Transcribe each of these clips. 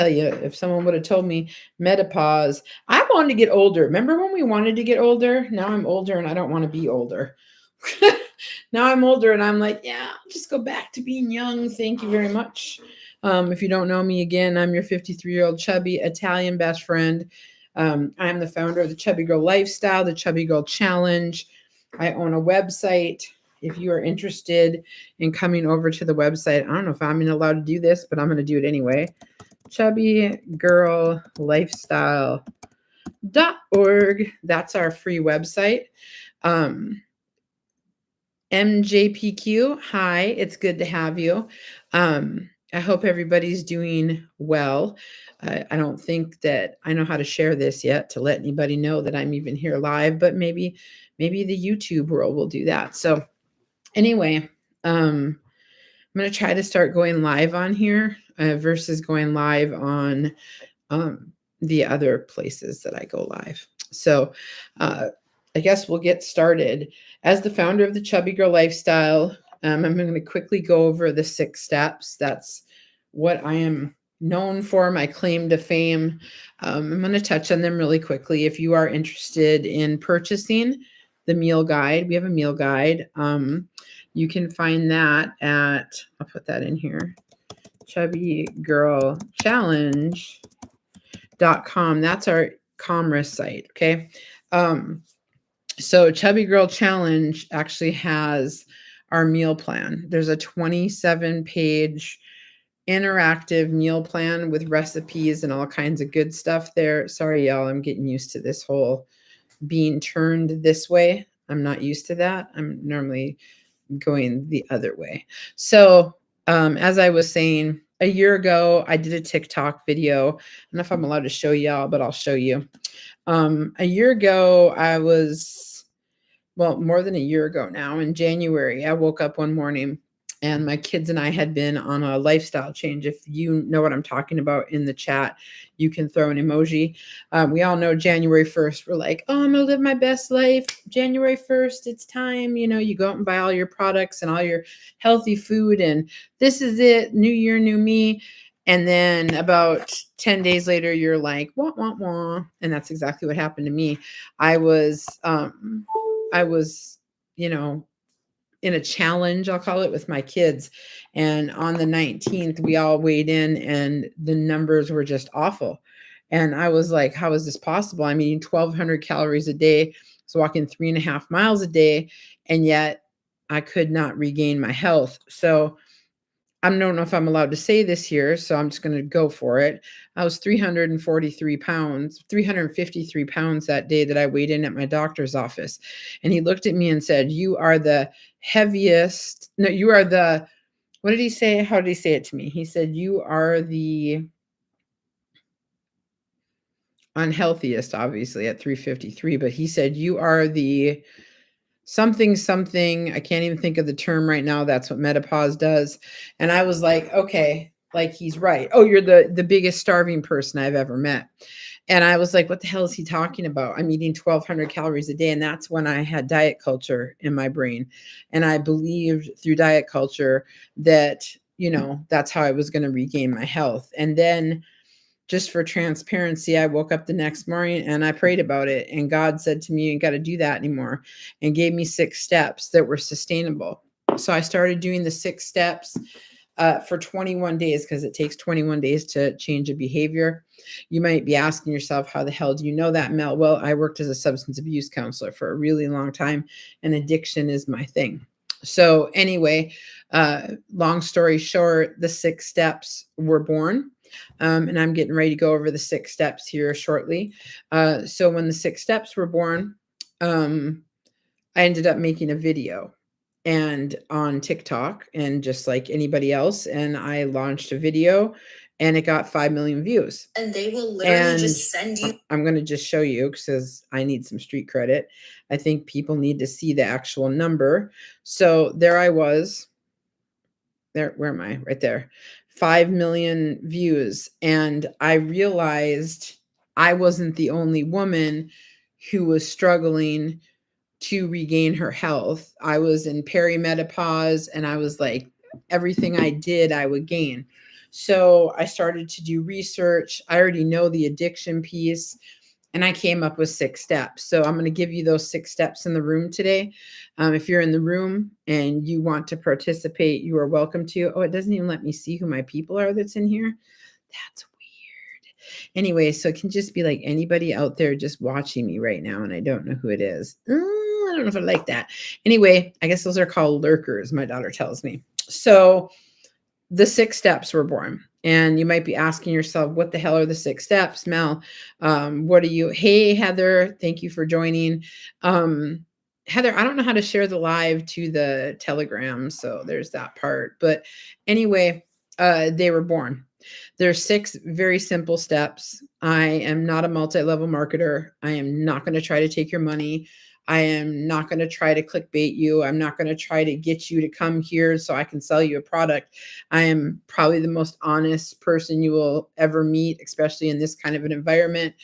tell you, if someone would have told me menopause, I wanted to get older. Remember when we wanted to get older? Now I'm older and I don't want to be older. Now I'm older and I'm like, yeah, I'll just go back to being young. Thank you very much. If you don't know me again, I'm your 53-year-old chubby Italian best friend. I'm the founder of the Chubby Girl Lifestyle, the Chubby Girl Challenge. I own a website. If you are interested in coming over to the website, I don't know if I'm even allowed to do this, but I'm going to do it anyway. Chubby Girl Lifestyle.org. That's our free website. MJPQ, hi, it's good to have you. I hope everybody's doing well. I don't think that I know how to share this yet to let anybody know that I'm even here live, but maybe the YouTube world will do that. So anyway, I'm going to try to start going live on here versus going live on the other places that I go live. So I guess we'll get started. As the founder of the Chubby Girl Lifestyle, I'm going to quickly go over the 6 steps. That's what I am known for, my claim to fame. I'm going to touch on them really quickly. If you are interested in purchasing the meal guide, we have a meal guide. You can find that at, I'll put that in here, Chubby Girl Challenge.com. That's our commerce site. Okay. So Chubby Girl Challenge actually has our meal plan. There's a 27-page interactive meal plan with recipes and all kinds of good stuff there. Sorry, y'all, I'm getting used to this whole being turned this way. I'm not used to that. I'm normally going the other way. So as I was saying, a year ago, I did a TikTok video. I don't know if I'm allowed to show y'all, but I'll show you. A year ago, more than a year ago now, in January, I woke up one morning and my kids and I had been on a lifestyle change. If you know what I'm talking about in the chat, you can throw an emoji. We all know January 1st, we're like, oh, I'm going to live my best life. January 1st, it's time. You know, you go out and buy all your products and all your healthy food. And this is it. New year, new me. And then about 10 days later, you're like, wah, wah, wah. And that's exactly what happened to me. I was, you know, in a challenge, I'll call it, with my kids. And on the 19th, we all weighed in and the numbers were just awful. And I was like, how is this possible? I'm eating 1,200 calories a day, so walking 3.5 miles a day, and yet I could not regain my health. So I don't know if I'm allowed to say this here, so I'm just going to go for it. I was 353 pounds, 353 pounds that day that I weighed in at my doctor's office. And he looked at me and said, you are the heaviest. No, you are the, what did he say? How did he say it to me? He said, you are the unhealthiest, obviously, at 353. But he said, you are the something. I can't even think of the term right now. That's what menopause does. And I was like, okay, like he's right. Oh, you're the biggest starving person I've ever met. And I was like, what the hell is he talking about? I'm eating 1,200 calories a day. And that's when I had diet culture in my brain. And I believed through diet culture that, you know, that's how I was going to regain my health. And then, just for transparency, I woke up the next morning and I prayed about it. And God said to me, you ain't got to do that anymore, and gave me 6 steps that were sustainable. So I started doing the 6 steps for 21 days, because it takes 21 days to change a behavior. You might be asking yourself, how the hell do you know that, Mel? Well, I worked as a substance abuse counselor for a really long time, and addiction is my thing. So anyway, long story short, the 6 steps were born. And I'm getting ready to go over the 6 steps here shortly. So when the 6 steps were born, I ended up making a video and on TikTok, and just like anybody else. And I launched a video and it got 5 million views. And they will literally just send you. I'm going to just show you because I need some street credit. I think people need to see the actual number. So there I was. There, where am I? Right there. 5 million views. And I realized I wasn't the only woman who was struggling to regain her health. I was in perimenopause, and I was like, everything I did, I would gain. So I started to do research. I already know the addiction piece, and I came up with 6 steps. So I'm going to give you those 6 steps in the room today. If you're in the room and you want to participate, you are welcome to. Oh, it doesn't even let me see who my people are that's in here. That's weird. Anyway, so it can just be like anybody out there just watching me right now, and I don't know who it is. I don't know if I like that. Anyway, I guess those are called lurkers, my daughter tells me. So the 6 steps were born. And you might be asking yourself, what the hell are the 6 steps, Mel? What are you? Hey, Heather, thank you for joining. Heather, I don't know how to share the live to the Telegram, so there's that part. But anyway, they were born. There's 6 very simple steps. I am not a multi-level marketer. I am not going to try to take your money. I am not going to try to clickbait you. I'm not going to try to get you to come here so I can sell you a product. I am probably the most honest person you will ever meet, especially in this kind of an environment.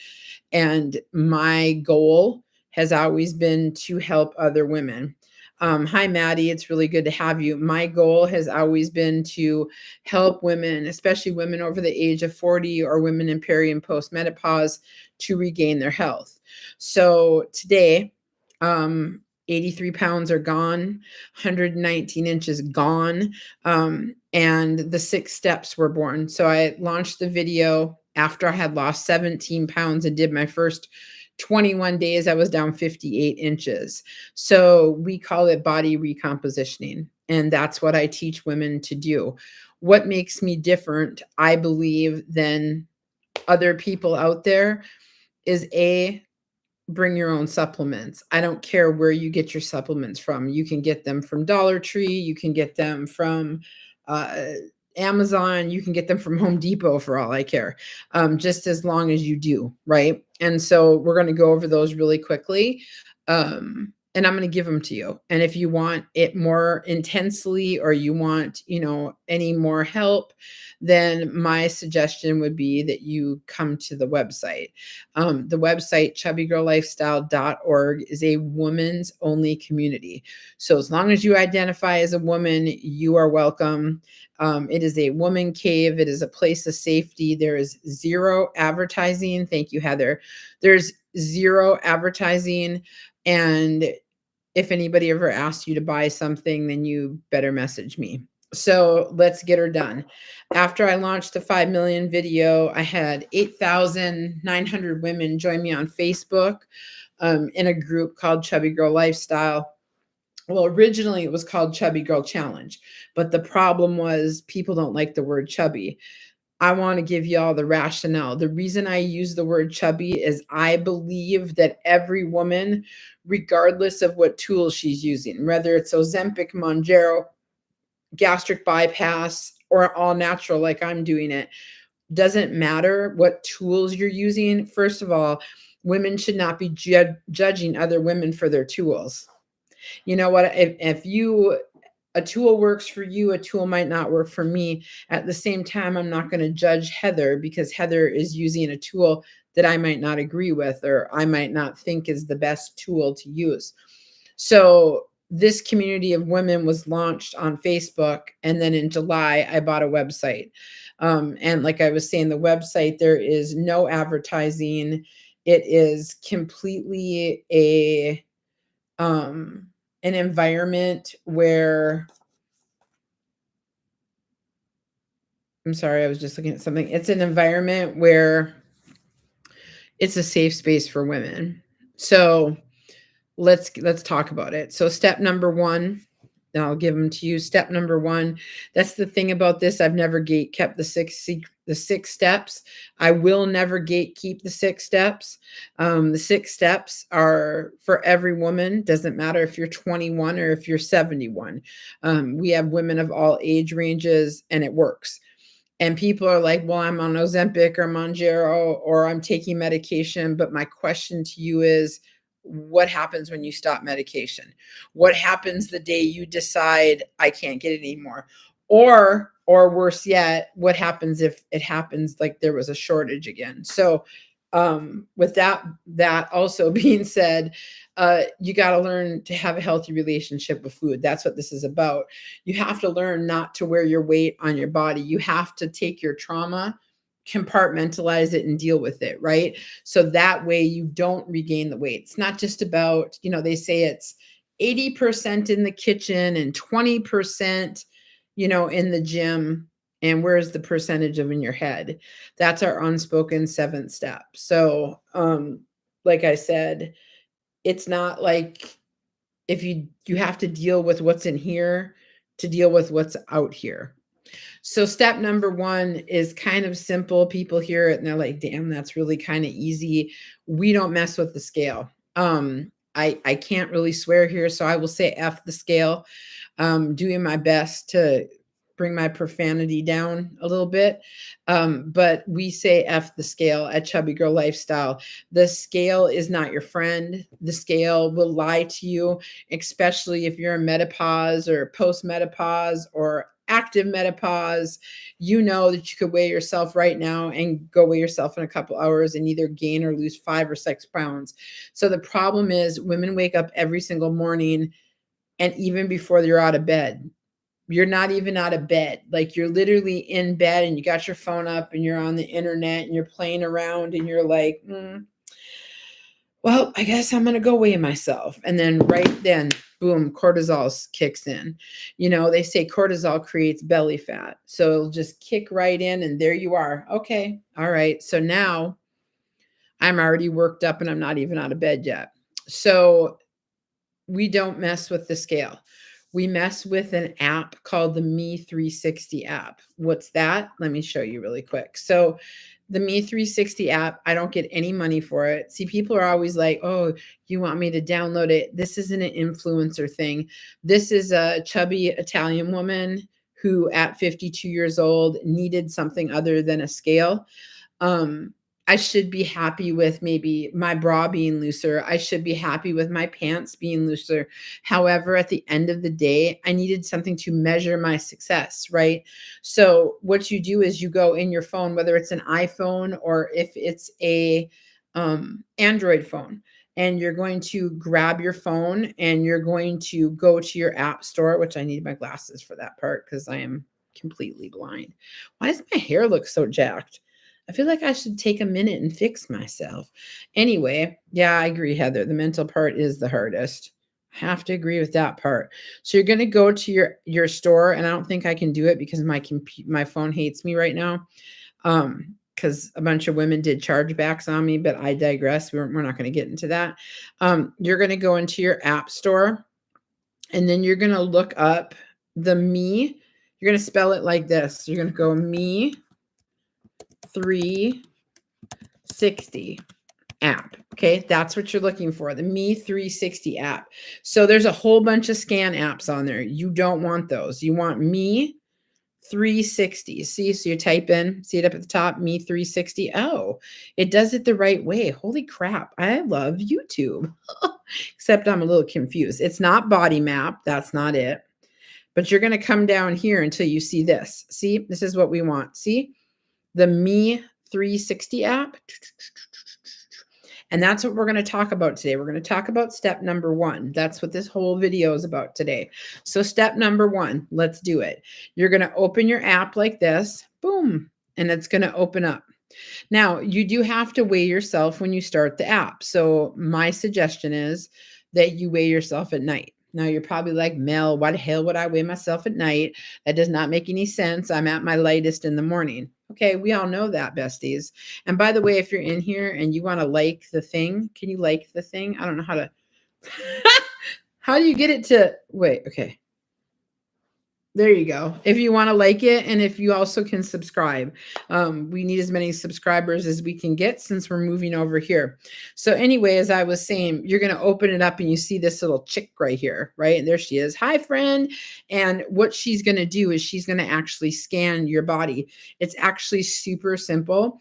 And my goal has always been to help other women. Hi, Maddie. It's really good to have you. My goal has always been to help women, especially women over the age of 40 or women in peri and post menopause, to regain their health. So today, 83 pounds are gone, 119 inches gone, and the 6 steps were born. So I launched the video after I had lost 17 pounds and did my first 21 days. I was down 58 inches. So we call it body recompositioning, and that's what I teach women to do. What makes me different, I believe, than other people out there is bring your own supplements. I don't care where you get your supplements from. You can get them from Dollar Tree. You can get them from Amazon. You can get them from Home Depot for all I care, just as long as you do, right? And so we're going to go over those really quickly. And I'm going to give them to you. And if you want it more intensely or you want, any more help, then my suggestion would be that you come to the website. The website, chubbygirllifestyle.org, is a woman's only community. So as long as you identify as a woman, you are welcome. It is a woman cave. It is a place of safety. There is zero advertising. Thank you, Heather. There's zero advertising. And if anybody ever asks you to buy something, then you better message me. So let's get her done. After I launched the 5 million video, I had 8,900 women join me on Facebook in a group called Chubby Girl Lifestyle. Well, originally it was called Chubby Girl Challenge, but the problem was people don't like the word chubby. I want to give you all the rationale. The reason I use the word chubby is I believe that every woman, regardless of what tool she's using, whether it's Ozempic, Mounjaro, gastric bypass, or all natural like I'm doing it, doesn't matter what tools you're using. First of all, women should not be judging other women for their tools. You know what? If a tool works for you, a tool might not work for me. At the same time, I'm not going to judge Heather because Heather is using a tool that I might not agree with or I might not think is the best tool to use. So this community of women was launched on Facebook, and then in July, I bought a website. And like I was saying, the website, there is no advertising. It is completely an environment where, I'm sorry, I was just looking at something. It's an environment where it's a safe space for women. So let's talk about it. So step number 1, and I'll give them to you. Step number 1, that's the thing about this. I've never gate kept the 6 steps. I will never gatekeep the 6 steps. The 6 steps are for every woman. Doesn't matter if you're 21 or if you're 71. We have women of all age ranges, and it works. And people are like, well, I'm on Ozempic or Mounjaro or I'm taking medication. But my question to you is, what happens when you stop medication? What happens the day you decide I can't get it anymore? Or worse yet, what happens if it happens like there was a shortage again? So With that also being said, you got to learn to have a healthy relationship with food. That's what this is about. You have to learn not to wear your weight on your body. You have to take your trauma, compartmentalize it, and deal with it, right? So that way you don't regain the weight. It's not just about, they say it's 80% in the kitchen and 20%, in the gym. And where's the percentage of in your head? That's our unspoken seventh step. So, like I said, it's not like if you have to deal with what's in here to deal with what's out here. So step number one is kind of simple. People hear it and they're like, damn, that's really kind of easy. We don't mess with the scale. I can't really swear here, so I will say F the scale. Doing my best to bring my profanity down a little bit. But we say F the scale at Chubby Girl Lifestyle. The scale is not your friend. The scale will lie to you, especially if you're in menopause or post-menopause or active menopause. You know that you could weigh yourself right now and go weigh yourself in a couple hours and either gain or lose 5 or 6 pounds. So the problem is women wake up every single morning, and even before you're out of bed, you're not even out of bed. Like you're literally in bed and you got your phone up and you're on the internet and you're playing around and you're like, well, I guess I'm going to go weigh myself. And then right then, boom, cortisol kicks in. They say cortisol creates belly fat. So it'll just kick right in and there you are. Okay. All right. So now I'm already worked up and I'm not even out of bed yet. So we don't mess with the scale. We mess with an app called the Me 360 app. What's that? Let me show you really quick. So the Me 360 app, I don't get any money for it. See, people are always like, oh, you want me to download it? This isn't an influencer thing. This is a chubby Italian woman who at 52 years old needed something other than a scale. I should be happy with maybe my bra being looser. I should be happy with my pants being looser. However, at the end of the day, I needed something to measure my success, right? So what you do is you go in your phone, whether it's an iPhone or if it's a Android phone, and you're going to grab your phone and you're going to go to your app store, which I need my glasses for that part because I am completely blind. Why does my hair look so jacked? I feel like I should take a minute and fix myself. Anyway, yeah, I agree, Heather. The mental part is the hardest. I have to agree with that part. So you're going to go to your store, and I don't think I can do it because my phone hates me right now. Because a bunch of women did chargebacks on me, but I digress. We're not going to get into that. You're going to go into your app store, and then you're going to look up the Me. You're going to spell it like this. You're going to go Me 360 app. Okay, that's what you're looking for, the Me 360 app. So there's a whole bunch of scan apps on there. You don't want those. You want Me 360. See, so you type in, see it up at the top, Me 360. Oh, it does it the right way. Holy crap. I love YouTube. Except I'm a little confused. It's not body map. That's not it. But you're going to come down here until you see this. See, this is what we want. See? The Me 360 app. And that's what we're going to talk about today. We're going to talk about step number 1. That's what this whole video is about today. So step number 1, let's do it. You're going to open your app like this, boom, and it's going to open up. Now, you do have to weigh yourself when you start the app. So my suggestion is that you weigh yourself at night. Now, you're probably like, Mel, why the hell would I weigh myself at night? That does not make any sense. I'm at my lightest in the morning. Okay, we all know that, besties. And by the way, if you're in here and you want to like the thing, can you like the thing? I don't know how to. How do you get it to. Wait, okay. There you go. If you want to like it, and if you also can subscribe, we need as many subscribers as we can get since we're moving over here. So anyway, as I was saying, you're going to open it up and you see this little chick right here, right? And there she is. Hi, friend. And what she's going to do is she's going to actually scan your body. It's actually super simple.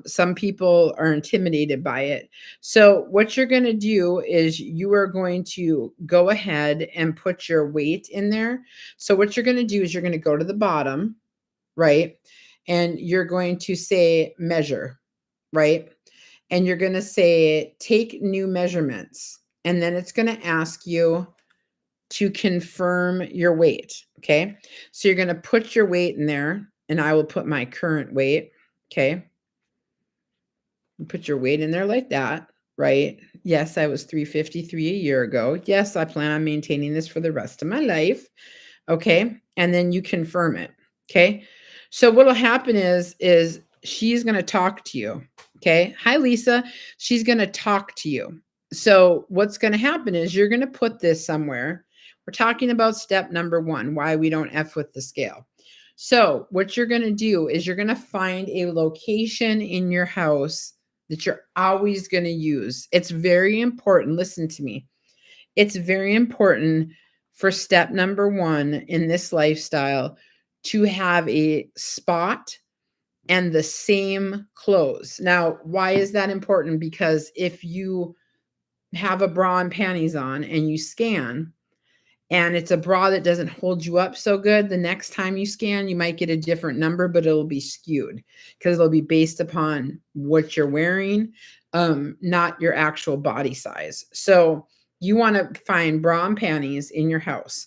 Some people are intimidated by it. So what you're going to do is you are going to go ahead and put your weight in there. So what you're going to do is you're going to go to the bottom, right? And you're going to say measure, right? and you're going to say, take new measurements. And then it's going to ask you to confirm your weight. Okay. So you're going to put your weight in there, and I will put my current weight. Okay. You put your weight in there like that, right? Yes, I was 353 a year ago. Yes, I plan on maintaining this for the rest of my life. Okay. And then you confirm it. Okay. So what'll happen is she's going to talk to you. Okay. Hi, Lisa. She's going to talk to you. So what's going to happen is you're going to put this somewhere. We're talking about step number 1, why we don't F with the scale. So what you're going to do is you're going to find a location in your house that you're always going to use. It's very important. Listen to me. It's very important for step number 1 in this lifestyle to have a spot and the same clothes. Now, why is that important? Because if you have a bra and panties on and you scan, and it's a bra that doesn't hold you up so good, the next time you scan, you might get a different number, but it'll be skewed because it'll be based upon what you're wearing, not your actual body size. So you want to find bra and panties in your house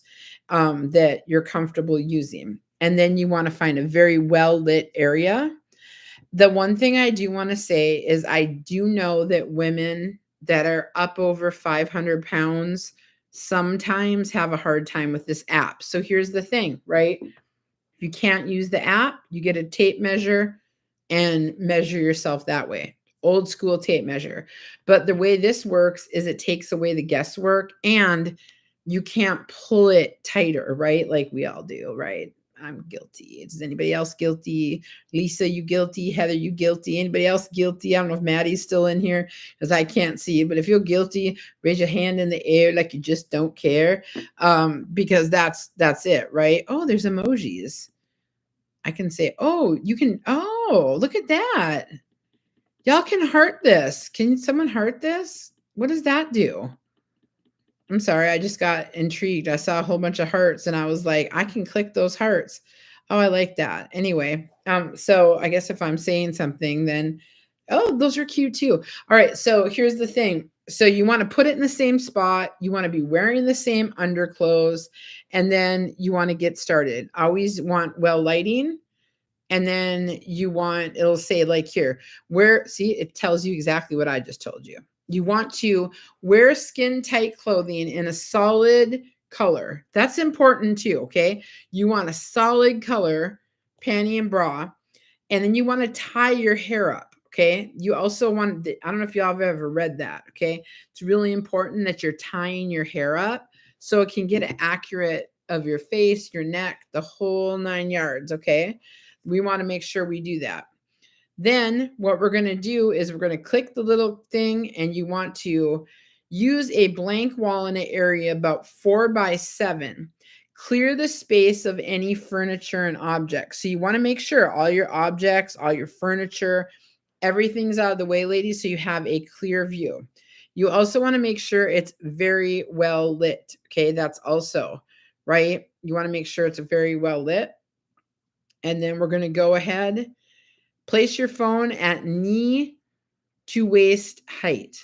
that you're comfortable using. And then you want to find a very well lit area. The one thing I do want to say is I do know that women that are up over 500 pounds sometimes have a hard time with this app. So here's the thing, right? If you can't use the app, you get a tape measure and measure yourself that way. Old school tape measure. But the way this works is it takes away the guesswork, and you can't pull it tighter, right? Like we all do, right? I'm guilty. Is anybody else guilty? Lisa, you guilty? Heather, you guilty? Anybody else guilty? I don't know if Maddie's still in here because I can't see you. But if you're guilty, raise your hand in the air like you just don't care, because that's it, right? Oh, there's emojis. I can say, oh, you can. Oh, look at that. Y'all can heart this. Can someone heart this? What does that do? I'm sorry, I just got intrigued. I saw a whole bunch of hearts and I was like, I can click those hearts. Oh, I like that. Anyway, so I guess if I'm saying something, then oh, those are cute too. All right, so here's the thing. So you want to put it in the same spot. You want to be wearing the same underclothes, and then you want to get started. Always want well lighting. And then you want, it'll say like here, where, see, it tells you exactly what I just told you. You want to wear skin tight clothing in a solid color. That's important too, okay? You want a solid color, panty and bra. And then you want to tie your hair up, okay? You also want, I don't know if y'all have ever read that, okay? It's really important that you're tying your hair up so it can get an accurate of your face, your neck, the whole 9 yards, okay? We want to make sure we do that. Then what we're going to do is we're going to click the little thing, and you want to use a blank wall in an area about 4 by 7. Clear the space of any furniture and objects. So you want to make sure all your objects, all your furniture, everything's out of the way, ladies, so you have a clear view. You also want to make sure it's very well lit. Okay, that's also right. You want to make sure it's very well lit. And then we're going to go ahead, place your phone at knee to waist height.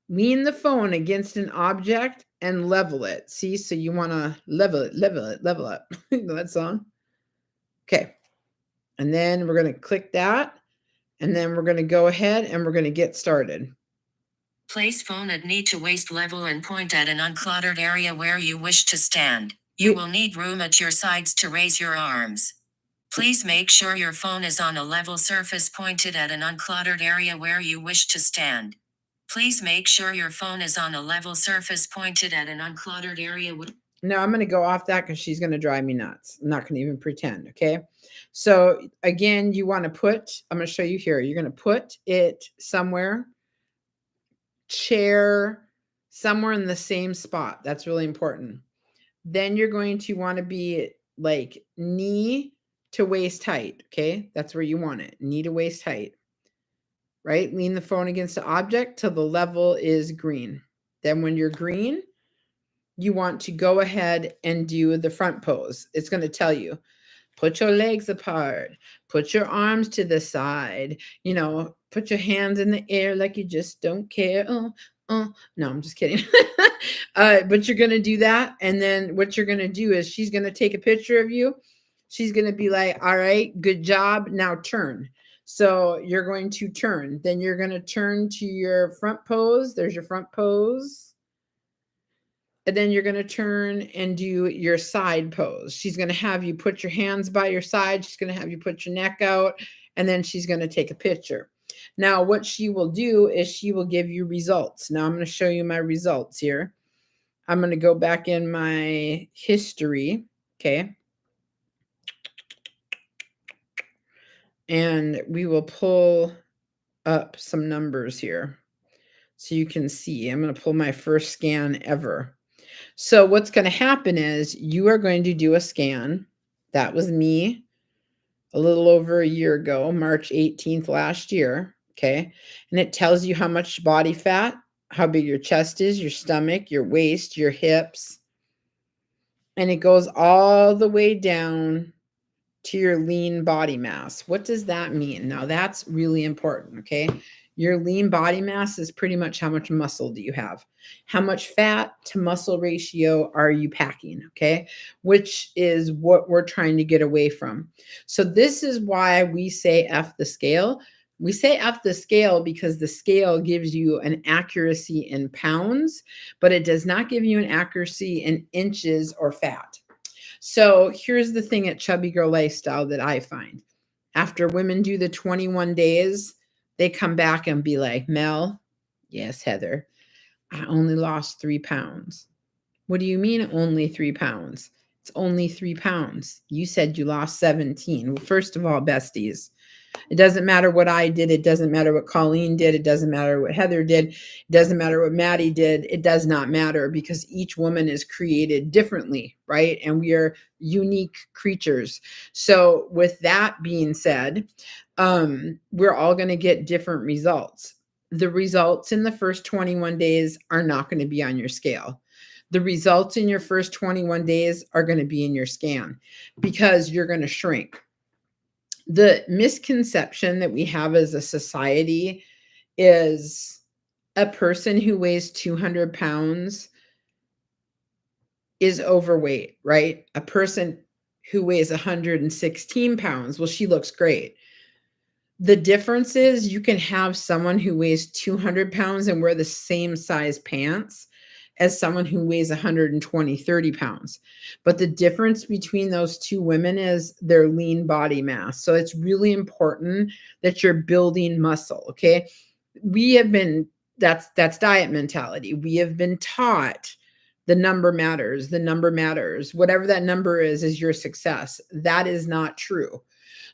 Lean the phone against an object and level it. See, so you want to level up. You know that song? Okay. And then we're going to click that. And then we're going to go ahead and we're going to get started. Place phone at knee to waist level and point at an uncluttered area where you wish to stand. You will need room at your sides to raise your arms. Please make sure your phone is on a level surface pointed at an uncluttered area where you wish to stand. Please make sure your phone is on a level surface pointed at an uncluttered area. Now I'm going to go off that because she's going to drive me nuts. I'm not going to even pretend, okay? So again, you want to put, I'm going to show you here. You're going to put it somewhere, chair, somewhere in the same spot. That's really important. Then you're going to want to be like knee to waist height, okay? That's where you want it, knee to waist height, right? Lean the phone against the object till the level is green. Then when you're green, you want to go ahead and do the front pose. It's going to tell you. Put your legs apart. Put your arms to the side. Put your hands in the air like you just don't care. No, I'm just kidding. But you're going to do that. And then what you're going to do is she's going to take a picture of you. She's going to be like, all right, good job. Now turn. So you're going to turn. Then you're going to turn to your front pose. There's your front pose. And then you're going to turn and do your side pose. She's going to have you put your hands by your side. She's going to have you put your neck out, and then she's going to take a picture. Now, what she will do is she will give you results. Now, I'm going to show you my results here. I'm going to go back in my history. Okay. And we will pull up some numbers here so you can see. I'm going to pull my first scan ever. So what's going to happen is you are going to do a scan. That was me a little over a year ago, March 18th last year. Okay. And it tells you how much body fat, how big your chest is, your stomach, your waist, your hips. And it goes all the way down to your lean body mass. What does that mean? Now that's really important. Okay. Your lean body mass is pretty much how much muscle do you have? How much fat to muscle ratio are you packing? Okay. Which is what we're trying to get away from. So this is why we say F the scale. We say F the scale because the scale gives you an accuracy in pounds, but it does not give you an accuracy in inches or fat. So here's the thing at Chubby Girl Lifestyle that I find. After women do the 21 days, they come back and be like, Mel, yes, Heather, I only lost 3 pounds. What do you mean only 3 pounds? It's only 3 pounds. You said you lost 17. Well, first of all, besties, it doesn't matter what I did. It doesn't matter what Colleen did. It doesn't matter what Heather did. It doesn't matter what Maddie did. It does not matter because each woman is created differently, right? And we are unique creatures. So with that being said, we're all going to get different results. The results in the first 21 days are not going to be on your scale. The results in your first 21 days are going to be in your scan because you're going to shrink. The misconception that we have as a society is a person who weighs 200 pounds is overweight, right? A person who weighs 116 pounds, well, she looks great. The difference is you can have someone who weighs 200 pounds and wear the same size pants as someone who weighs 120, 30 pounds. But the difference between those two women is their lean body mass. So it's really important that you're building muscle, okay? We have been, that's diet mentality. We have been taught the number matters, whatever that number is your success. That is not true.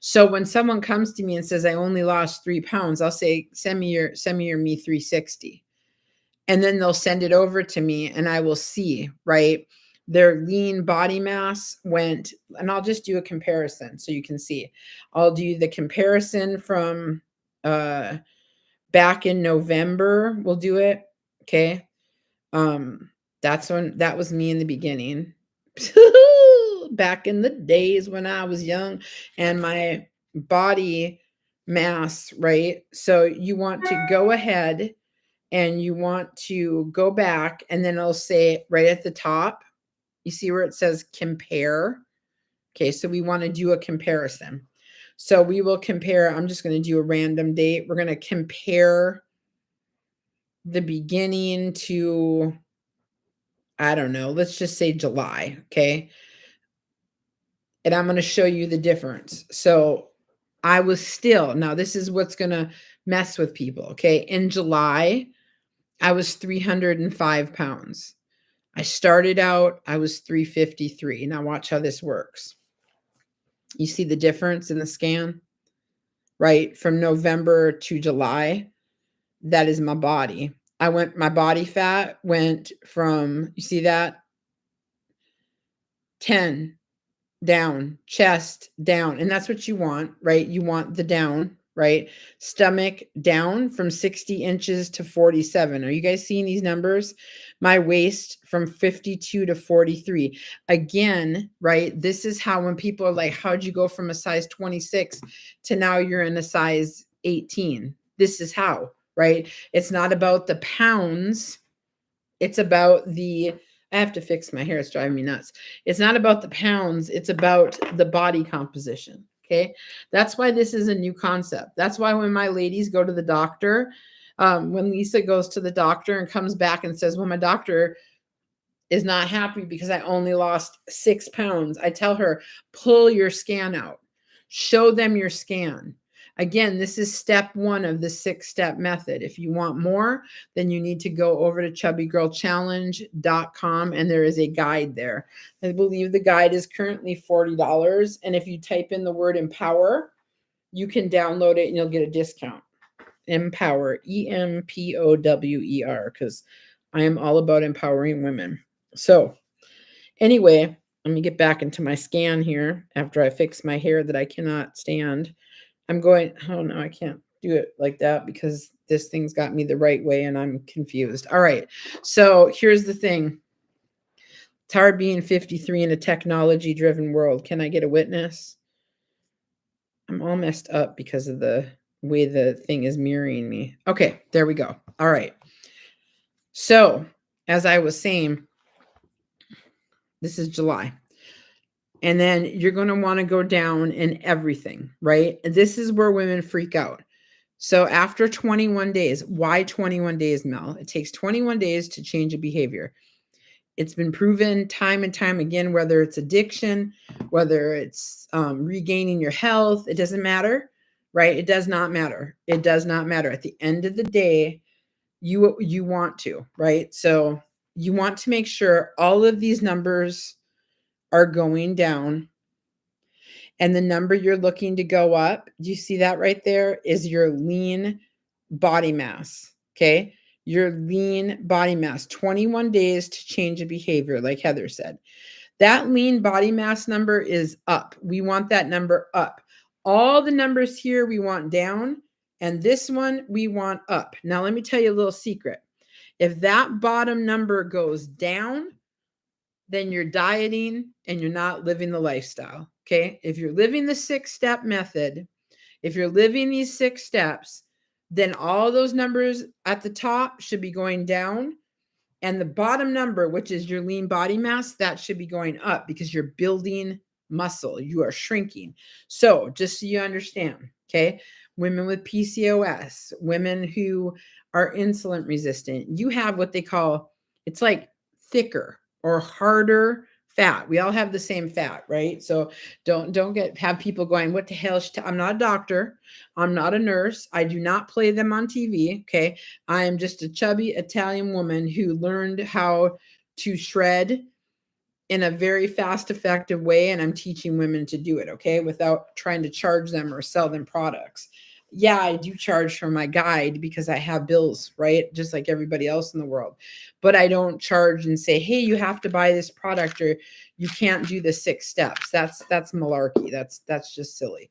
So when someone comes to me and says, I only lost 3 pounds, I'll say, send me your me 360. And then they'll send it over to me and I will see, right? Their lean body mass went, and I'll just do a comparison so you can see. I'll do the comparison from back in November. We'll do it. Okay. That's when that was me in the beginning. Back in the days when I was young and my body mass, right? So you want to go ahead and you want to go back and then it'll say right at the top, you see where it says compare. Okay, so we want to do a comparison. So we will compare, I'm just going to do a random date. We're going to compare the beginning to, I don't know, let's just say July, okay? And I'm going to show you the difference. So I was still, now this is what's going to mess with people, okay? In July, I was 305 pounds. I started out, I was 353. Now watch how this works. You see the difference in the scan, right? From November to July, that is my body. My body fat went from, you see that? 10 down, chest down. And that's what you want, right? You want the down, right? Stomach down from 60 inches to 47. Are you guys seeing these numbers? My waist from 52 to 43. Again, right? This is how when people are like, how'd you go from a size 26 to now you're in a size 18? This is how, right? It's not about the pounds. It's about I have to fix my hair. It's driving me nuts. It's not about the pounds. It's about the body composition. Okay. That's why this is a new concept. That's why when my ladies go to the doctor, when Lisa goes to the doctor and comes back and says, well, my doctor is not happy because I only lost 6 pounds, I tell her, pull your scan out, show them your scan. Again, this is step 1 of the 6-step method. If you want more, then you need to go over to chubbygirlchallenge.com and there is a guide there. I believe the guide is currently $40. And if you type in the word empower, you can download it and you'll get a discount. Empower, EMPOWER, because I am all about empowering women. So anyway, let me get back into my scan here after I fix my hair that I cannot stand. I'm going, oh no, I can't do it like that because this thing's got me the right way and I'm confused. All right. So here's the thing. It's hard being 53 in a technology driven world. Can I get a witness? I'm all messed up because of the way the thing is mirroring me. Okay, there we go. All right. So as I was saying, this is July. And then you're going to want to go down in everything, right? This is where women freak out. So after 21 days, why 21 days, Mel? It takes 21 days to change a behavior. It's been proven time and time again, whether it's addiction, whether it's regaining your health, it doesn't matter, right? It does not matter. It does not matter. At the end of the day, you want to, right? So you want to make sure all of these numbers are going down. And the number you're looking to go up, do you see that right there? Is your lean body mass. Okay. Your lean body mass, 21 days to change a behavior, like Heather said. That lean body mass number is up. We want that number up. All the numbers here we want down, and this one we want up. Now, let me tell you a little secret. If that bottom number goes down, then you're dieting and you're not living the lifestyle. Okay. If you're living the 6-step method, if you're living these 6 steps, then all those numbers at the top should be going down. And the bottom number, which is your lean body mass, that should be going up because you're building muscle. You are shrinking. So just so you understand, okay, women with PCOS, women who are insulin resistant, you have what they call, it's like thicker or harder fat. We all have the same fat, right? So don't have people going, what the hell? I'm not a doctor. I'm not a nurse. I do not play them on TV. Okay. I am just a chubby Italian woman who learned how to shred in a very fast, effective way. And I'm teaching women to do it, okay, without trying to charge them or sell them products. Yeah, I do charge for my guide because I have bills, right? Just like everybody else in the world. But I don't charge and say, hey, you have to buy this product or you can't do the 6 steps. That's malarkey. That's just silly.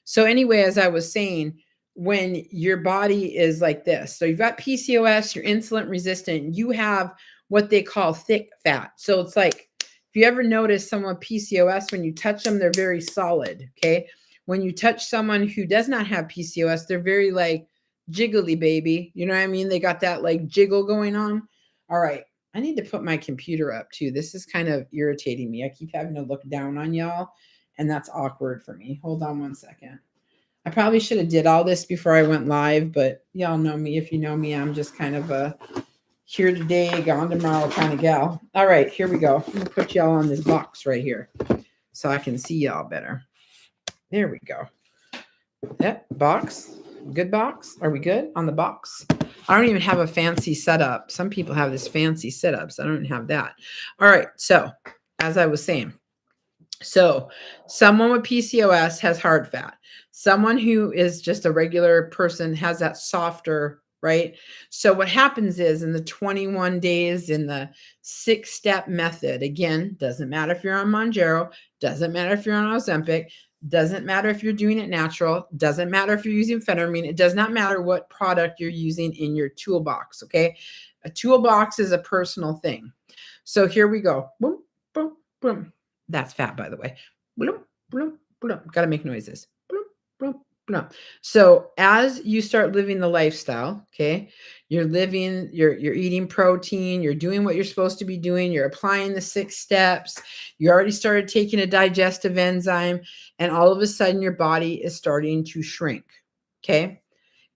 So anyway, as I was saying, when your body is like this, so you've got PCOS, you're insulin resistant, you have what they call thick fat. So it's like, if you ever notice someone with PCOS, when you touch them, they're very solid. Okay. When you touch someone who does not have PCOS, they're very like jiggly, baby. You know what I mean? They got that like jiggle going on. All right. I need to put my computer up too. This is kind of irritating me. I keep having to look down on y'all, and that's awkward for me. Hold on one second. I probably should have did all this before I went live, but y'all know me. If you know me, I'm just kind of a here today, gone tomorrow kind of gal. All right, here we go. I'm going to put y'all on this box right here so I can see y'all better. There we go. That box. Good box. Are we good on the box? I don't even have a fancy setup. Some people have this fancy setups. I don't have that. All right. So as I was saying, so someone with PCOS has hard fat. Someone who is just a regular person has that softer, right? So what happens is in the 21 days in the 6-step method, again, doesn't matter if you're on Mounjaro, doesn't matter if you're on Ozempic, Doesn't matter if you're doing it natural. Doesn't matter if you're using phentermine. It does not matter what product you're using in your toolbox, okay? A toolbox is a personal thing. So here we go. Boom, boom, boom. That's fat, by the way. Boom, boom, boom. Got to make noises. Boom, boom, boom. So as you start living the lifestyle, okay, you're eating protein, you're doing what you're supposed to be doing, you're applying the 6 steps, you already started taking a digestive enzyme, and all of a sudden your body is starting to shrink. Okay.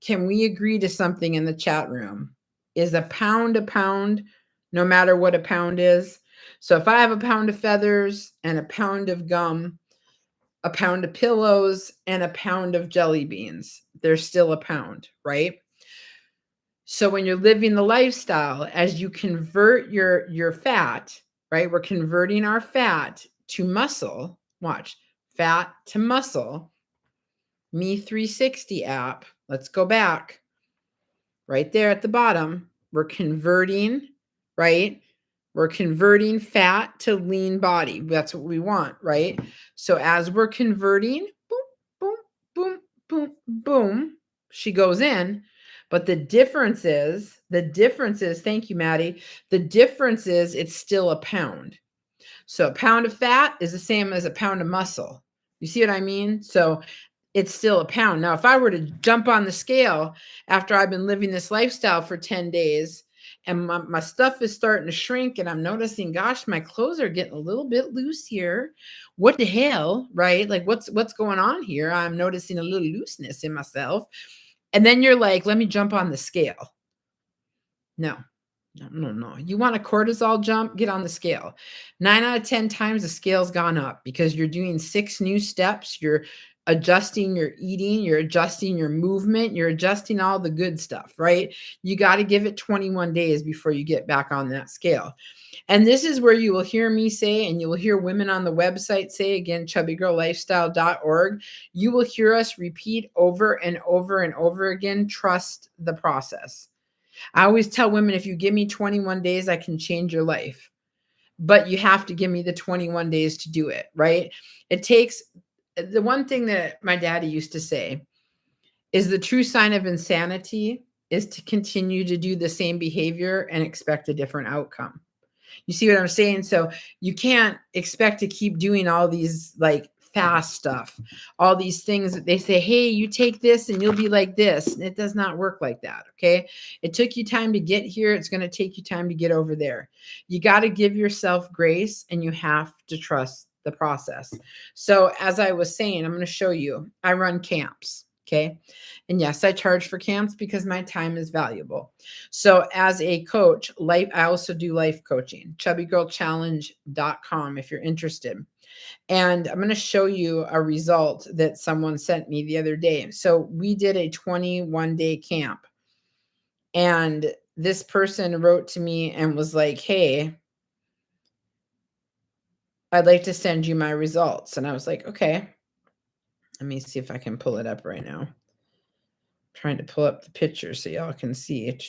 Can we agree to something in the chat room? Is a pound, no matter what a pound is? So if I have a pound of feathers and a pound of gum, a pound of pillows, and a pound of jelly beans, there's still a pound, right? So when you're living the lifestyle, as you convert your fat, right? We're converting our fat to muscle. Watch, fat to muscle. Me 360 app. Let's go back. Right there at the bottom, we're converting, right? We're converting fat to lean body. That's what we want, right? So as we're converting, boom, boom, boom, boom, boom, she goes in. But the difference is, thank you, Maddie. The difference is it's still a pound. So a pound of fat is the same as a pound of muscle. You see what I mean? So it's still a pound. Now, if I were to jump on the scale after I've been living this lifestyle for 10 days and my stuff is starting to shrink and I'm noticing, gosh, my clothes are getting a little bit loose here. What the hell, right? Like what's going on here? I'm noticing a little looseness in myself. And then you're like, let me jump on the scale. No. You want a cortisol jump? Get on the scale. 9 out of 10 times the scale's gone up because you're doing 6 new steps. You're adjusting your eating, you're adjusting your movement, you're adjusting all the good stuff, right? You got to give it 21 days before you get back on that scale. And this is where you will hear me say, and you will hear women on the website say, again, chubbygirllifestyle.org, you will hear us repeat over and over and over again, trust the process. I always tell women, if you give me 21 days, I can change your life. But you have to give me the 21 days to do it, right? It takes, the one thing that my daddy used to say is the true sign of insanity is to continue to do the same behavior and expect a different outcome. You see what I'm saying? So you can't expect to keep doing all these like fast stuff, all these things that they say, hey, you take this and you'll be like this. It does not work like that. Okay. It took you time to get here. It's going to take you time to get over there. You got to give yourself grace and you have to trust the process. So as I was saying, I'm going to show you, I run camps. Okay. And yes, I charge for camps because my time is valuable. So as a coach, I also do life coaching, chubbygirlchallenge.com if you're interested. And I'm going to show you a result that someone sent me the other day. So we did a 21-day camp. And this person wrote to me and was like, hey, I'd like to send you my results. And I was like, okay. Let me see if I can pull it up right now. Trying to pull up the picture so y'all can see it.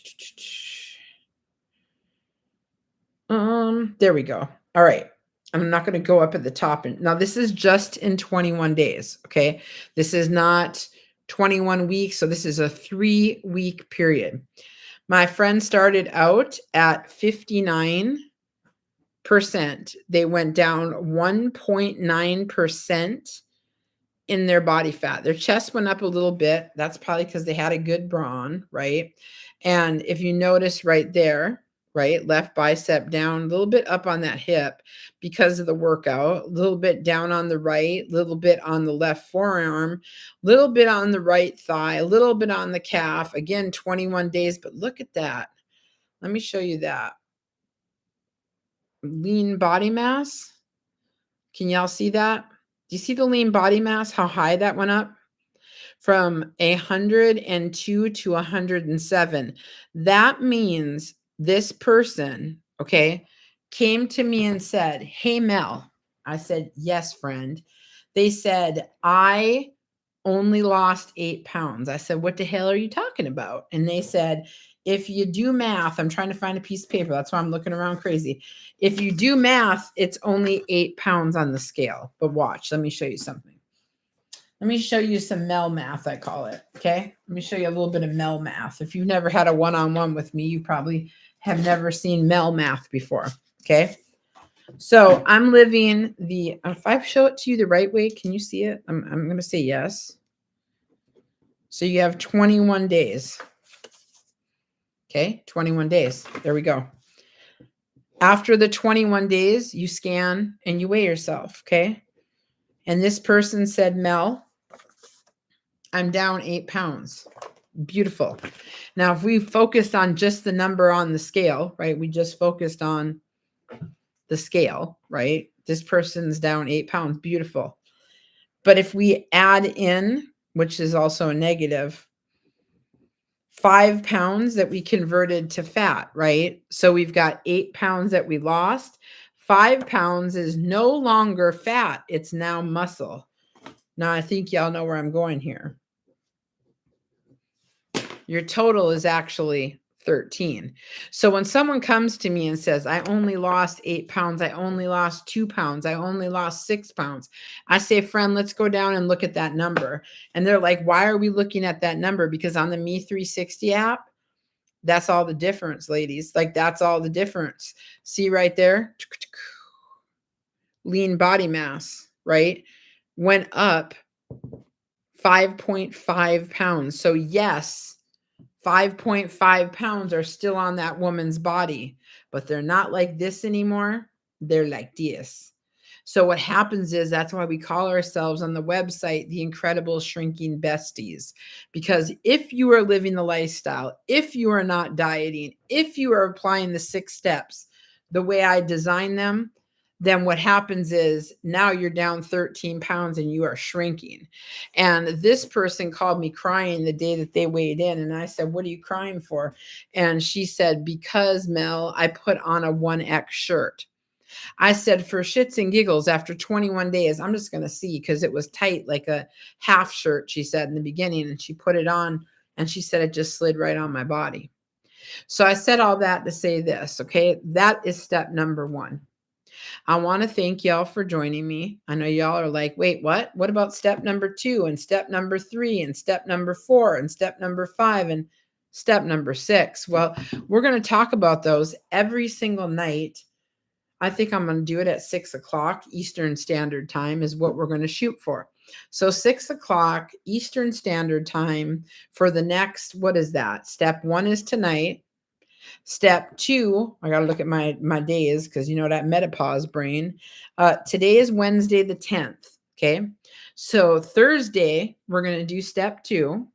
There we go. All right. I'm not going to go up at the top. And now this is just in 21 days. Okay. This is not 21 weeks. So this is a 3-week period. My friend started out at 59%. They went down 1.9% in their body fat. Their chest went up a little bit. That's probably because they had a good bra on, right? And if you notice right there, right, left bicep down, a little bit up on that hip because of the workout, a little bit down on the right, a little bit on the left forearm, a little bit on the right thigh, a little bit on the calf. Again, 21 days, but look at that. Let me show you that. Lean body mass. Can y'all see that? Do you see the lean body mass, how high that went up? From 102 to 107. That means this person, okay, came to me and said, hey, Mel. I said, yes, friend. They said, I only lost 8 pounds. I said, what the hell are you talking about? And they said, if you do math, I'm trying to find a piece of paper. That's why I'm looking around crazy. If you do math, it's only 8 pounds on the scale. But watch, let me show you something. Let me show you some Mel math, I call it. Okay. Let me show you a little bit of Mel math. If you've never had a one-on-one with me, you probably have never seen Mel math before. Okay. So I'm living the, if I show it to you the right way, can you see it? I'm going to say yes. So you have 21 days. Okay. 21 days. There we go. After the 21 days, you scan and you weigh yourself. Okay. And this person said, Mel, I'm down 8 pounds. Beautiful. Now, if we focused on just the number on the scale, right? We just focused on the scale, right? This person's down 8 pounds. Beautiful. But if we add in, which is also a negative, 5 pounds that we converted to fat, right? So we've got 8 pounds that we lost. 5 pounds is no longer fat. It's now muscle. Now, I think y'all know where I'm going here. Your total is actually 13. So when someone comes to me and says, I only lost 8 pounds, I only lost 2 pounds, I only lost 6 pounds, I say, friend, let's go down and look at that number. And they're like, why are we looking at that number? Because on the Me 360 app, that's all the difference, ladies. Like, that's all the difference. See right there? Lean body mass, right? Went up 5.5 pounds. So yes, 5.5 pounds are still on that woman's body, but they're not like this anymore. They're like this. So what happens is, that's why we call ourselves on the website the Incredible Shrinking Besties. Because if you are living the lifestyle, if you are not dieting, if you are applying the 6 steps the way I design them, then what happens is now you're down 13 pounds and you are shrinking. And this person called me crying the day that they weighed in. And I said, what are you crying for? And she said, because Mel, I put on a 1X shirt. I said, for shits and giggles, after 21 days, I'm just going to see, because it was tight, like a half shirt, she said in the beginning. And she put it on and she said, it just slid right on my body. So I said all that to say this. Okay. That is step number 1. I want to thank y'all for joining me. I know y'all are like, wait, what? What about step number 2 and step number 3 and step number 4 and step number 5 and step number 6? Well, we're going to talk about those every single night. I think I'm going to do it at 6 o'clock Eastern Standard Time is what we're going to shoot for. So 6 o'clock Eastern Standard Time for the next, what is that? Step 1 is tonight. Step 2, I got to look at my days, because you know that menopause brain. Today is Wednesday the 10th. Okay. So Thursday, we're going to do step 2.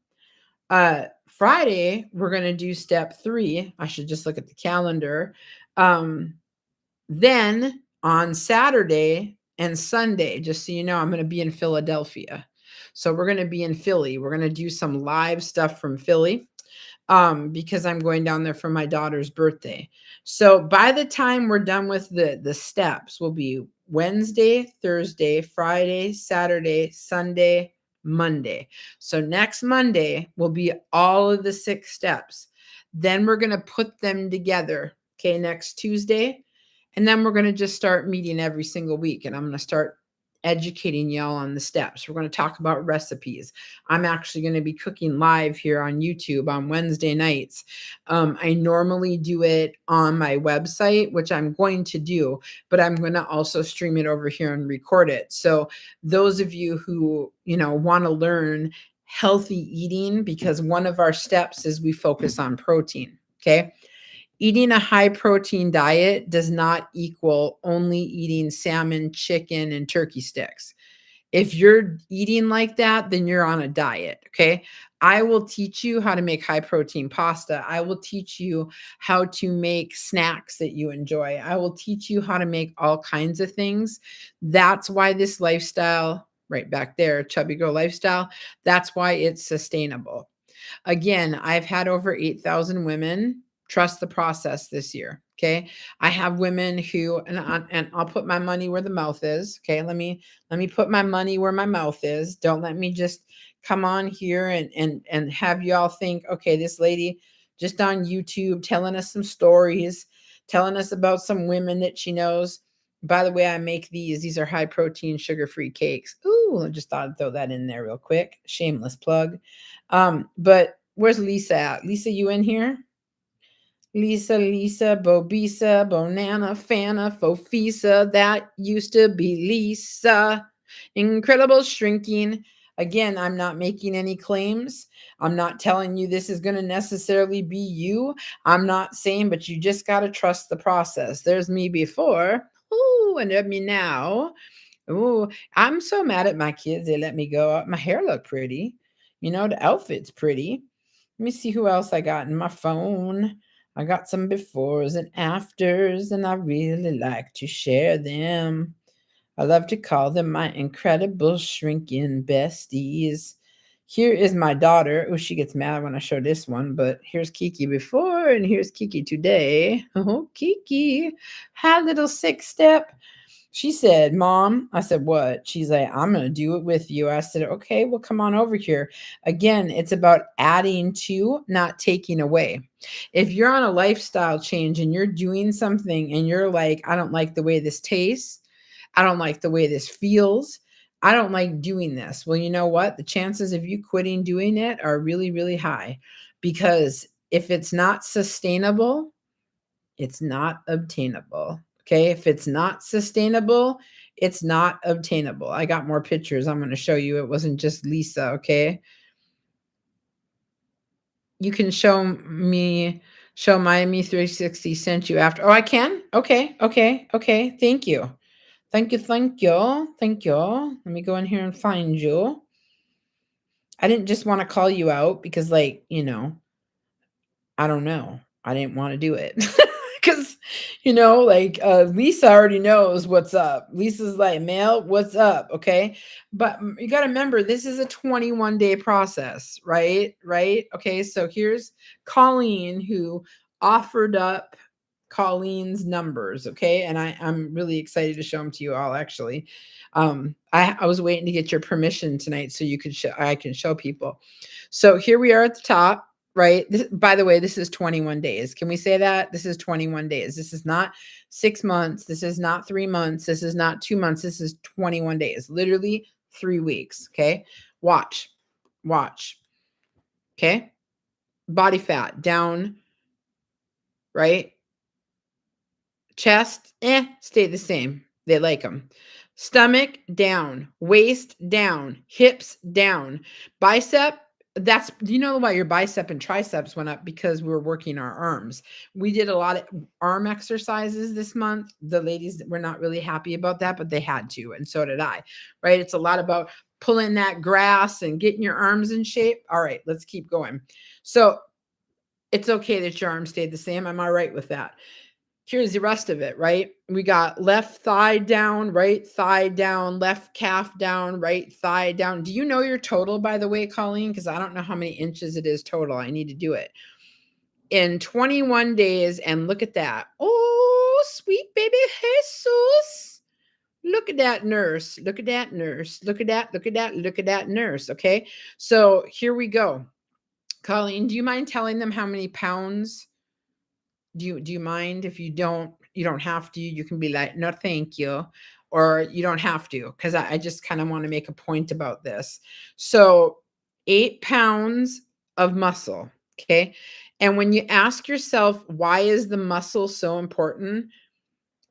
Friday, we're going to do step 3. I should just look at the calendar. Then on Saturday and Sunday, just so you know, I'm going to be in Philadelphia. So we're going to be in Philly. We're going to do some live stuff from Philly. Because I'm going down there for my daughter's birthday. So by the time we're done with the steps, will be Wednesday, Thursday, Friday, Saturday, Sunday, Monday. So next Monday will be all of the 6 steps. Then we're going to put them together. Okay. Next Tuesday. And then we're going to just start meeting every single week. And I'm going to start educating y'all on the steps. We're going to talk about recipes. I'm actually going to be cooking live here on YouTube on Wednesday nights. I normally do it on my website, which I'm going to do, but I'm going to also stream it over here and record it. So those of you who, want to learn healthy eating, because one of our steps is we focus on protein. Okay. Eating a high protein diet does not equal only eating salmon, chicken, and turkey sticks. If you're eating like that, then you're on a diet. Okay. I will teach you how to make high protein pasta. I will teach you how to make snacks that you enjoy. I will teach you how to make all kinds of things. That's why this lifestyle, right back there, Chubby Girl Lifestyle, that's why it's sustainable. Again, I've had over 8,000 women trust the process this year. Okay. I have women who, and I'll put my money where the mouth is. Okay. Let me put my money where my mouth is. Don't let me just come on here and have y'all think, okay, this lady just on YouTube telling us some stories, telling us about some women that she knows. By the way, I make these are high protein, sugar-free cakes. Ooh, Ooh, I just thought I'd throw that in there real quick. Shameless plug. But where's Lisa at? Lisa, you in here? Lisa, Bobisa, Bonana, Fana, Fofisa, that used to be Lisa. Incredible shrinking. Again, I'm not making any claims. I'm not telling you this is going to necessarily be you. I'm not saying, but you just got to trust the process. There's me before. Ooh, and there's me now. Ooh, I'm so mad at my kids. They let me go. My hair look pretty. The outfit's pretty. Let me see who else I got in my phone. I got some befores and afters, and I really like to share them. I love to call them my incredible shrinking besties. Here is my daughter. Oh, she gets mad when I show this one, but here's Kiki before, and here's Kiki today. Oh, Kiki, hi, little 6-step. She said, Mom, I said, what? She's like, I'm going to do it with you. I said, okay, well, come on over here. Again, it's about adding to, not taking away. If you're on a lifestyle change and you're doing something and you're like, I don't like the way this tastes, I don't like the way this feels, I don't like doing this. Well, you know what? The chances of you quitting doing it are really, really high, because if it's not sustainable, it's not obtainable. Okay. If it's not sustainable, it's not obtainable. I got more pictures I'm going to show you. It wasn't just Lisa. Okay. You can show Miami 360 sent you after. Oh, I can? Okay. Okay. Okay. Thank you. Thank you. Thank you. Thank you. Let me go in here and find you. I didn't just want to call you out because, like, I don't know. I didn't want to do it because, Lisa already knows what's up. Lisa's like, Mel, what's up? Okay. But you got to remember, this is a 21-day process, right? Right. Okay. So here's Colleen, who offered up Colleen's numbers. Okay. And I'm really excited to show them to you all, actually. I was waiting to get your permission tonight so I can show people. So here we are at the top. Right. By the way, this is 21 days. Can we say that? This is 21 days. This is not 6 months. This is not 3 months. This is not 2 months. This is 21 days, literally 3 weeks. Okay. Watch. Okay. Body fat down. Right. Chest, stay the same. They like them. Stomach down, waist down, hips down, bicep. Do you know why your bicep and triceps went up? Because we were working our arms. We did a lot of arm exercises this month. The ladies were not really happy about that, but they had to, and so did I. Right? It's a lot about pulling that grass and getting your arms in shape. All right, let's keep going. So it's okay that your arms stayed the same. Am I right with that? Here's the rest of it, right? We got left thigh down, right thigh down, left calf down, right thigh down. Do you know your total, by the way, Colleen? Because I don't know how many inches it is total. I need to do it in 21 days. And look at that. Oh, sweet baby Jesus. Look at that nurse. Look at that nurse. Look at that. Look at that. Look at that nurse. Okay. So here we go. Colleen, do you mind telling them how many pounds? Do you mind? If you don't have to. You can be like, no, thank you. Or you don't have to, because I just kind of want to make a point about this. So 8 pounds of muscle. Okay. And when you ask yourself, why is the muscle so important?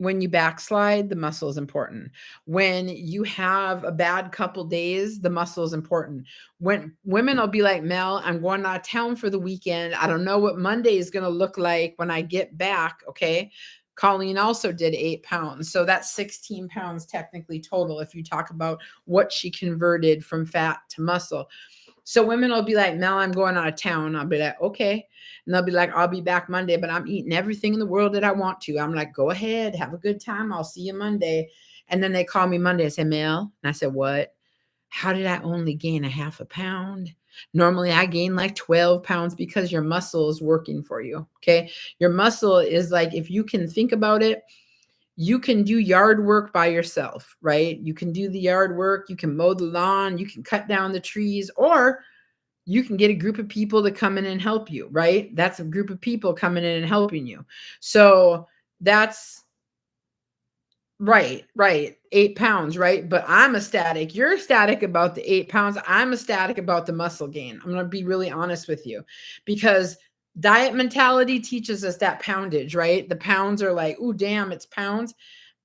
When you backslide, the muscle is important. When you have a bad couple days, the muscle is important. When women will be like, Mel, I'm going out of town for the weekend. I don't know what Monday is going to look like when I get back. Okay. Colleen also did 8 pounds. So that's 16 pounds technically total, if you talk about what she converted from fat to muscle. So women will be like, Mel, I'm going out of town. I'll be like, okay. And they'll be like, I'll be back Monday, but I'm eating everything in the world that I want to. I'm like, go ahead, have a good time. I'll see you Monday. And then they call me Monday and say, Mel. And I said, what? How did I only gain a half a pound? Normally I gain like 12 pounds, because your muscle is working for you. Okay. Your muscle is like, if you can think about it, you can do yard work by yourself, right? You can do the yard work. You can mow the lawn. You can cut down the trees, or you can get a group of people to come in and help you, right? That's a group of people coming in and helping you. So that's Right, right. 8 pounds, right? But I'm ecstatic. You're ecstatic about the 8 pounds. I'm ecstatic about the muscle gain. I'm going to be really honest with you because diet mentality teaches us that poundage, right? The pounds are like, "Ooh, damn, it's pounds."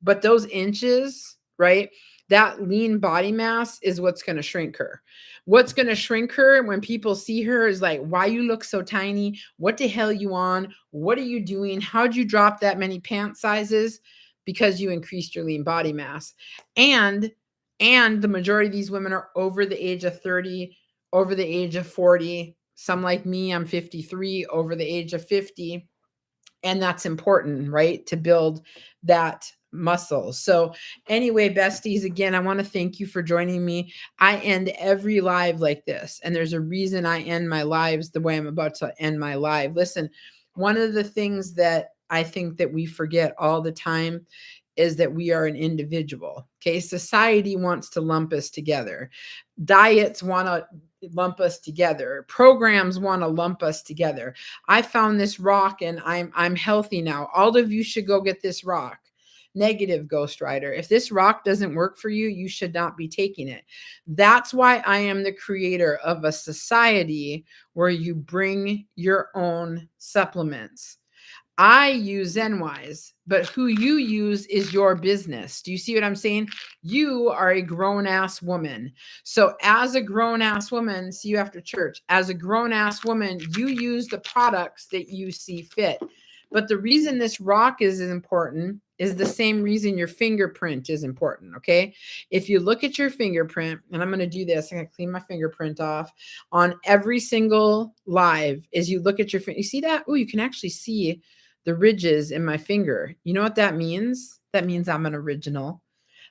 But those inches, right? That lean body mass is what's going to shrink her. What's going to shrink her when people see her is like, why you look so tiny? What the hell you on? What are you doing? How'd you drop that many pant sizes? Because you increased your lean body mass. And the majority of these women are over the age of 30, over the age of 40. Some like me, I'm 53, over the age of 50, and that's important, right, to build that muscle. So anyway, besties, again, I want to thank you for joining me. I end every live like this, and there's a reason I end my lives the way I'm about to end my live. Listen, one of the things that I think that we forget all the time is that we are an individual. Okay, society wants to lump us together, diets want to lump us together, programs want to lump us together. I found this rock and I'm healthy now. All of you should go get this rock. Negative, Ghost Rider. If this rock doesn't work for you, you should not be taking it. That's why I am the creator of a society where you bring your own supplements. I use ZenWise, but who you use is your business. Do you see what I'm saying? You are a grown ass woman. So, as a grown ass woman, see you after church. As a grown ass woman, you use the products that you see fit. But the reason this rock is important is the same reason your fingerprint is important. Okay. If you look at your fingerprint, and I'm going to do this, I'm going to clean my fingerprint off on every single live, as you look at your, you see that? Oh, you can actually see the ridges in my finger. You know what that means? That means I'm an original.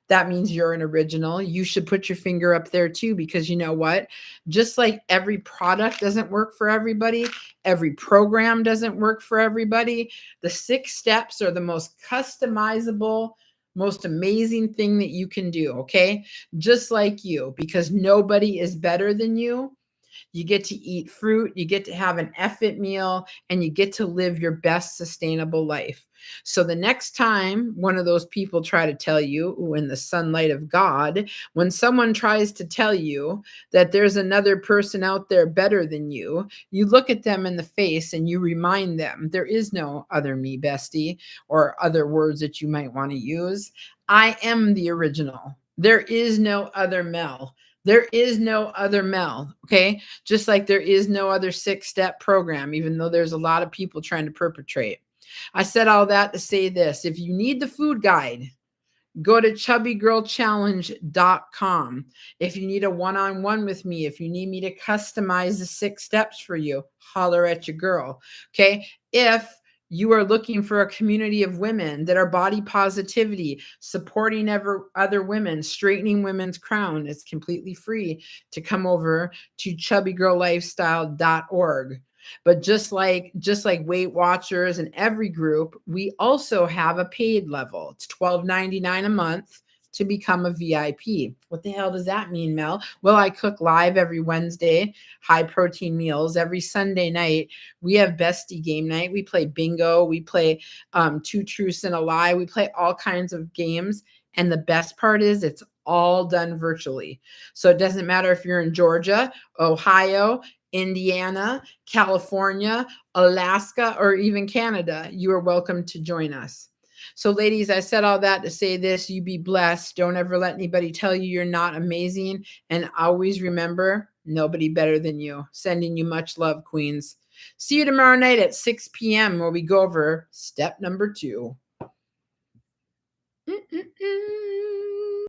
That means you're an original. You should put your finger up there too, because you know what? Just like every product doesn't work for everybody, every program doesn't work for everybody. The 6 steps are the most customizable, most amazing thing that you can do. Okay. Just like you, because nobody is better than you. You get to eat fruit, you get to have an effort meal, and you get to live your best sustainable life. So the next time one of those people try to tell you, ooh, in the sunlight of God, when someone tries to tell you that there's another person out there better than you look at them in the face and you remind them there is no other me, bestie, or other words that you might want to use. I am the original. There is no other Mel. There is no other Mel, okay? Just like there is no other 6-step program, even though there's a lot of people trying to perpetrate. I said all that to say this. If you need the food guide, go to chubbygirlchallenge.com. If you need a one-on-one with me, if you need me to customize the 6 steps for you, holler at your girl, okay? If you are looking for a community of women that are body positivity, supporting other women, straightening women's crown, it's completely free to come over to chubbygirllifestyle.org. But just like Weight Watchers and every group, we also have a paid level. It's $12.99 a month to become a VIP. What the hell does that mean, Mel? Well, I cook live every Wednesday, high protein meals. Every Sunday night, we have Bestie game night. We play bingo. We play 2 Truths and a Lie. We play all kinds of games. And the best part is it's all done virtually. So it doesn't matter if you're in Georgia, Ohio, Indiana, California, Alaska, or even Canada, you are welcome to join us. So, ladies, I said all that to say this: you be blessed. Don't ever let anybody tell you you're not amazing. And always remember, nobody better than you. Sending you much love, queens. See you tomorrow night at 6 p.m. where we go over step number 2.